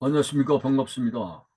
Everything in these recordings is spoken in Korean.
안녕하십니까. 반갑습니다.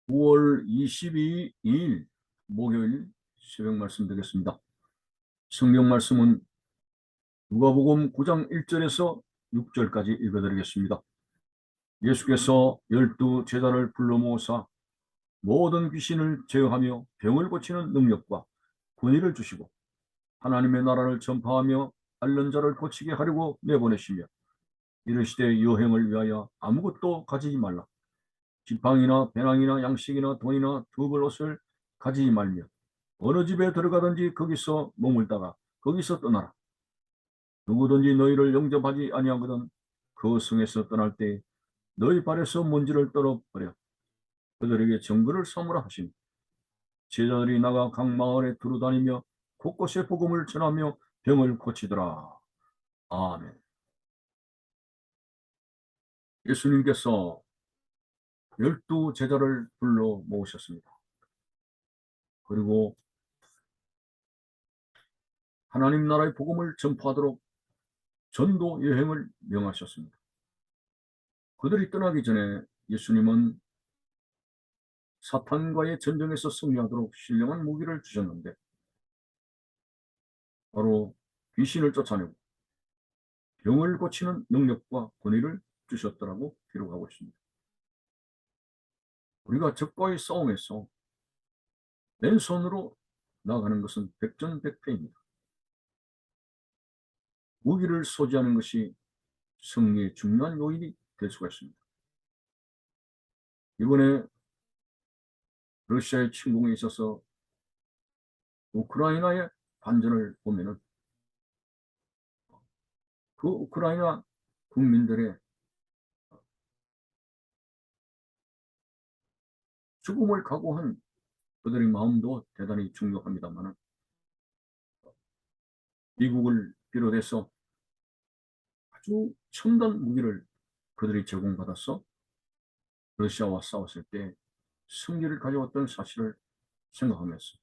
9월 22일 목요일 새벽 말씀 드리겠습니다. 성경 말씀은 누가복음 9장 1절에서 6절까지 읽어드리겠습니다. 예수께서 12 제자를 불러 모으사 모든 귀신을 제어하며 병을 고치는 능력과 권위를 주시고 하나님의 나라를 전파하며 앓는 자를 고치게 하려고 내보내시며 이르시되 여행을 위하여 아무것도 가지지 말라. 지팡이나 배낭이나 양식이나 돈이나 두 벌 옷을 가지지 말며 어느 집에 들어가든지 거기서 머물다가 거기서 떠나라. 누구든지 너희를 영접하지 아니하거든 그 성에서 떠날 때 너희 발에서 먼지를 떨어버려 그들에게 증거를 삼으라 하시니 제자들이 나가 각 마을에 두루다니며 곳곳에 복음을 전하며 병을 고치더라. 아멘. 예수님께서 12 제자를 불러 모으셨습니다. 그리고 하나님 나라의 복음을 전파하도록 전도 여행을 명하셨습니다. 그들이 떠나기 전에 예수님은 사탄과의 전쟁에서 승리하도록 신령한 무기를 주셨는데 바로 귀신을 쫓아내고 병을 고치는 능력과 권위를 주셨더라고 기록하고 있습니다. 우리가 적과의 싸움에서 맨손으로 나가는 것은 백전백패입니다. 무기를 소지하는 것이 승리의 중요한 요인이 될 수가 있습니다. 이번에 러시아의 침공에 있어서 우크라이나의 반전을 보면은 그 우크라이나 국민들의 죽음을 각오한 그들의 마음도 대단히 중요합니다만 미국을 비롯해서 아주 첨단 무기를 그들이 제공받아서 러시아와 싸웠을 때 승리를 가져왔던 사실을 생각하면서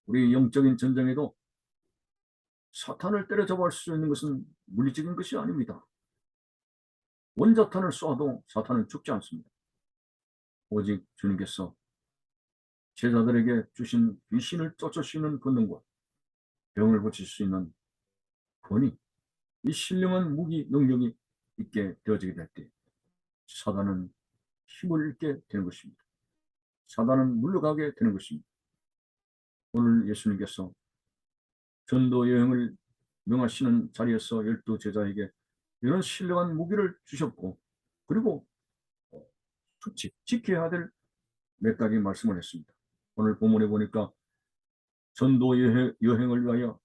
우리 영적인 전쟁에도 사탄을 때려잡을 수 있는 것은 물리적인 것이 아닙니다. 원자탄을 쏴도 사탄은 죽지 않습니다. 오직 주님께서 제자들에게 주신 귀신을 쫓을 수 있는 권능과 병을 고칠 수 있는 권위, 이 신령한 무기 능력이 있게 되어지게 될 때 사단은 힘을 잃게 되는 것입니다. 사단은 물러가게 되는 것입니다. 오늘 예수님께서 전도 여행을 명하시는 자리에서 12 제자에게 이런 신령한 무기를 주셨고 그리고 수칙 지켜야 될 몇 가지 말씀을 했습니다. 오늘 본문에 보니까 전도 여행을 위하여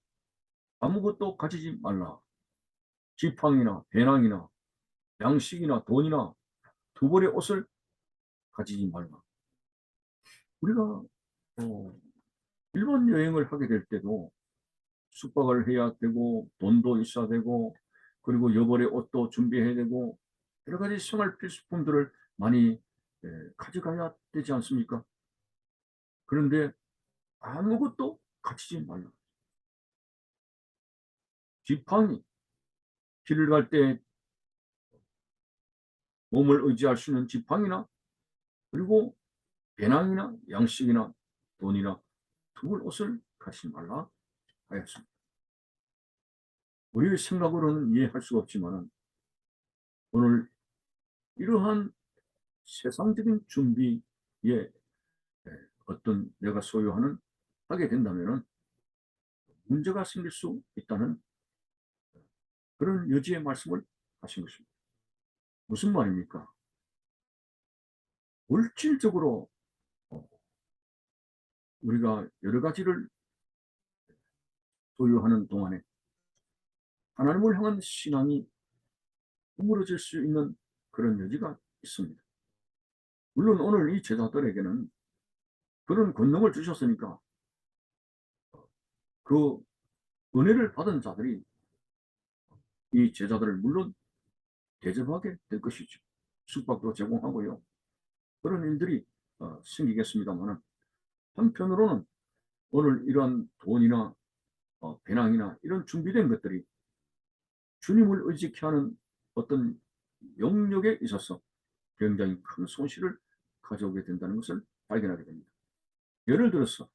아무것도 가지지 말라. 지팡이나 배낭이나 양식이나 돈이나 두 벌의 옷을 가지지 말라. 우리가 일본 여행을 하게 될 때도 숙박을 해야 되고 돈도 있어야 되고 그리고 여벌의 옷도 준비해야 되고 여러 가지 생활 필수품들을 많이 가져가야 되지 않습니까? 그런데 아무것도 가지지 말라. 지팡이, 길을 갈 때 몸을 의지할 수 있는 지팡이나 그리고 배낭이나 양식이나 돈이나 두벌 옷을 가지지 말라 하였습니다. 우리의 생각으로는 이해할 수가 없지만 오늘 이러한 세상적인 준비에 어떤 내가 소유하는 하게 된다면 문제가 생길 수 있다는 그런 여지의 말씀을 하신 것입니다. 무슨 말입니까? 물질적으로 우리가 여러 가지를 소유하는 동안에 하나님을 향한 신앙이 허물어질 수 있는 그런 여지가 있습니다. 물론 오늘 이 제자들에게는 그런 권능을 주셨으니까 그 은혜를 받은 자들이 이 제자들을 물론 대접하게 될 것이죠. 숙박도 제공하고요. 그런 일들이 생기겠습니다만 한편으로는 오늘 이러한 돈이나 배낭이나 이런 준비된 것들이 주님을 의지케 하는 어떤 영역에 있어서 굉장히 큰 손실을 가져오게 된다는 것을 발견하게 됩니다. 예를 들어서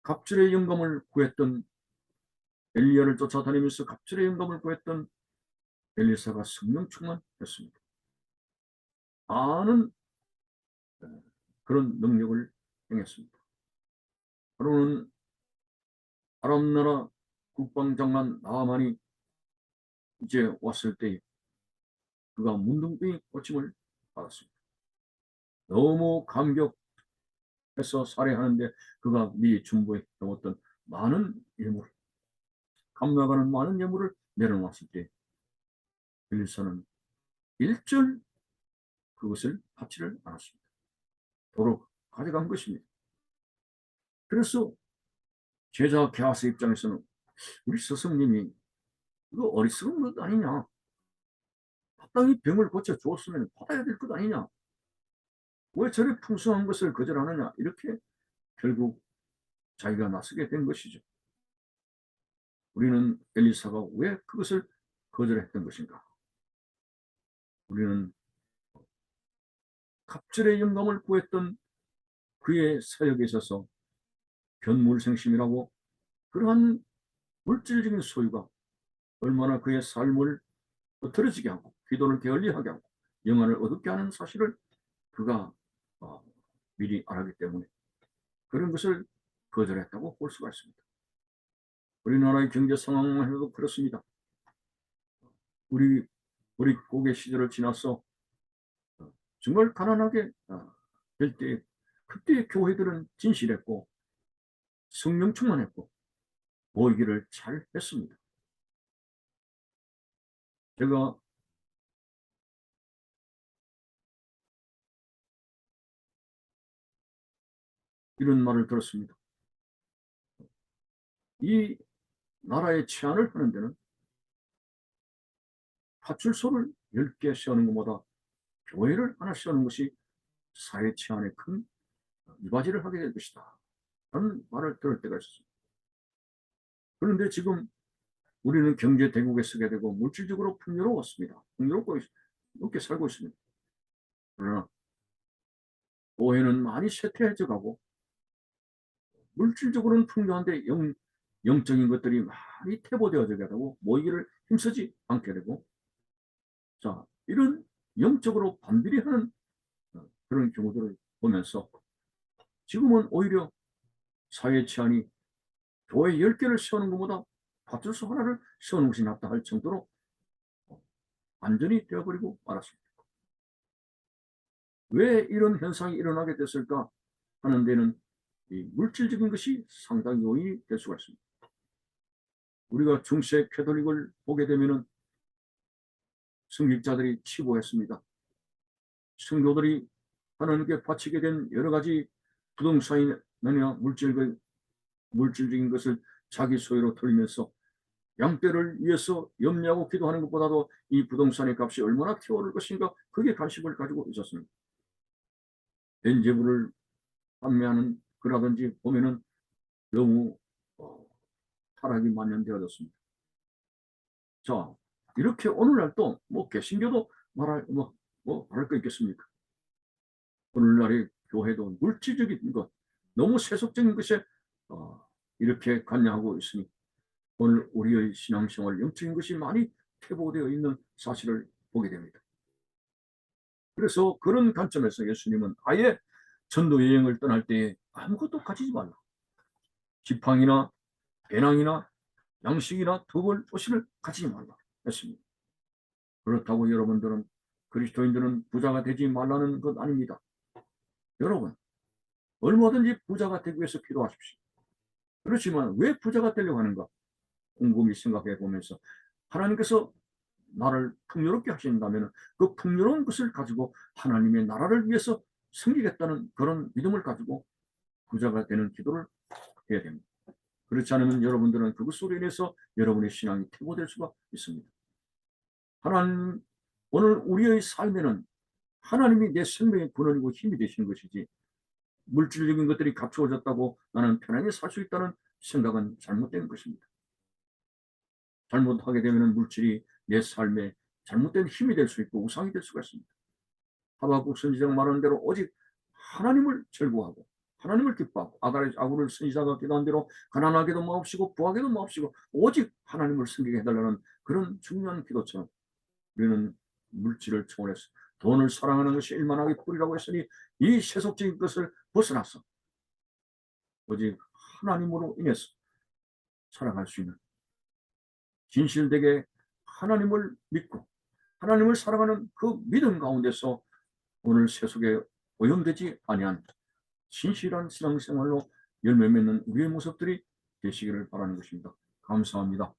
갑절의 영감을 구했던 엘리야를 쫓아다니면서 갑절의 영감을 구했던 엘리사가 성령 충만했습니다. 많은 그런 능력을 행했습니다. 바로는 아람 나라 국방장관 나아만이 이제 왔을 때 그가 문둥병이 고침을 받았습니다. 너무 감격해서 살해하는데 그가 미리 준비해 놓았던 많은 예물, 값나가는 많은 예물을 내려놨을 때 엘리사는 일절 그것을 받지를 않았습니다. 도로 가져간 것입니다. 그래서 제자 게하스 입장에서는 우리 스승님이 이거 어리석은 것 아니냐, 마땅히 병을 고쳐 주었으면 받아야 될 것 아니냐, 왜 저리 풍성한 것을 거절하느냐, 이렇게 결국 자기가 나서게 된 것이죠. 우리는 엘리사가 왜 그것을 거절했던 것인가? 우리는 갑절의 영감을 구했던 그의 사역에 있어서 견물생심이라고 그러한 물질적인 소유가 얼마나 그의 삶을 흐트러지게 하고 기도를 게을리하게 하고 영안을 어둡게 하는 사실을 그가 미리 알았기 때문에 그런 것을 거절했다고 볼 수가 있습니다. 우리나라의 경제 상황만 해도 그렇습니다. 우리 고개 시절을 지나서 정말 가난하게 될 때 그때 교회들은 진실했고 성령 충만했고 모이기를 잘 했습니다. 제가 이런 말을 들었습니다. 이 나라의 치안을 하는 데는 파출소를 10개 세우는 것보다 교회를 하나 세우는 것이 사회 치안에 큰 이바지를 하게 될 것이다, 라는 말을 들을 때가 있었습니다. 그런데 지금 우리는 경제 대국에 서게 되고 물질적으로 풍요로웠습니다. 풍요롭고 높게 살고 있습니다. 그러나 교회는 많이 쇠퇴해져 가고 물질적으로는 풍요한데 영적인 것들이 많이 퇴보되어지게 되고 모이기를 힘쓰지 않게 되고, 자, 이런 영적으로 반비례하는 그런 경우들을 보면서 지금은 오히려 사회 치안이 교회 10개를 세우는 것보다 파출소 하나를 세우는 것이 낫다 할 정도로 완전히 되어버리고 말았습니다. 왜 이런 현상이 일어나게 됐을까 하는 데는 이 물질적인 것이 상당히 요인이 될 수가 있습니다. 우리가 중세 캐톨릭을 보게 되면은 성직자들이 치부했습니다. 성도들이 하나님께 바치게 된 여러 가지 부동산이나 물질적인 것을 자기 소유로 돌리면서 양떼를 위해서 염려하고 기도하는 것보다도 이 부동산의 값이 얼마나 튀어오를 것인가, 그게 관심을 가지고 있었습니다. 벤제부를 판매하는 그라든지 보면은 너무 타락이 만연되어졌습니다. 자, 이렇게 오늘날 또 개신교도 말할 거 있겠습니까? 오늘날의 교회도 물질적인 것, 너무 세속적인 것에 이렇게 관여하고 있으니 오늘 우리의 신앙생활, 영적인 것이 많이 퇴보되어 있는 사실을 보게 됩니다. 그래서 그런 관점에서 예수님은 아예 전도 여행을 떠날 때 아무것도 가지지 말라. 지팡이나 배낭이나 양식이나 두벌 옷을 가지지 말라 했습니다. 그렇다고 여러분들은, 그리스도인들은 부자가 되지 말라는 것 아닙니다. 여러분, 얼마든지 부자가 되기 위해서 기도하십시오. 그렇지만 왜 부자가 되려고 하는가 곰곰이 생각해 보면서 하나님께서 나를 풍요롭게 하신다면 그 풍요로운 것을 가지고 하나님의 나라를 위해서 섬기겠다는 그런 믿음을 가지고 부자가 되는 기도를 해야 됩니다. 그렇지 않으면 여러분들은 그것으로 인해서 여러분의 신앙이 퇴보될 수가 있습니다. 하나님, 오늘 우리의 삶에는 하나님이 내 생명의 근원이고 힘이 되시는 것이지 물질적인 것들이 갖추어졌다고 나는 편하게 살 수 있다는 생각은 잘못된 것입니다. 잘못하게 되면 물질이 내 삶의 잘못된 힘이 될 수 있고 우상이 될 수가 있습니다. 하박국 선지자가 말한 대로 오직 하나님을 절구하고 하나님을 기뻐하고 아구를 선지자가 기도한 대로 가난하게도 마옵시고 부하게도 마옵시고 오직 하나님을 섬기게 해달라는 그런 중요한 기도처럼 우리는 물질을 초월해서 돈을 사랑하는 것이 일만하게 뿌리라고 했으니 이 세속적인 것을 벗어나서 오직 하나님으로 인해서 살아갈 수 있는 진실되게 하나님을 믿고 하나님을 사랑하는 그 믿음 가운데서 오늘 세속에 오염되지 아니한 진실한 신앙생활로 열매 맺는 우리의 모습들이 되시기를 바라는 것입니다. 감사합니다.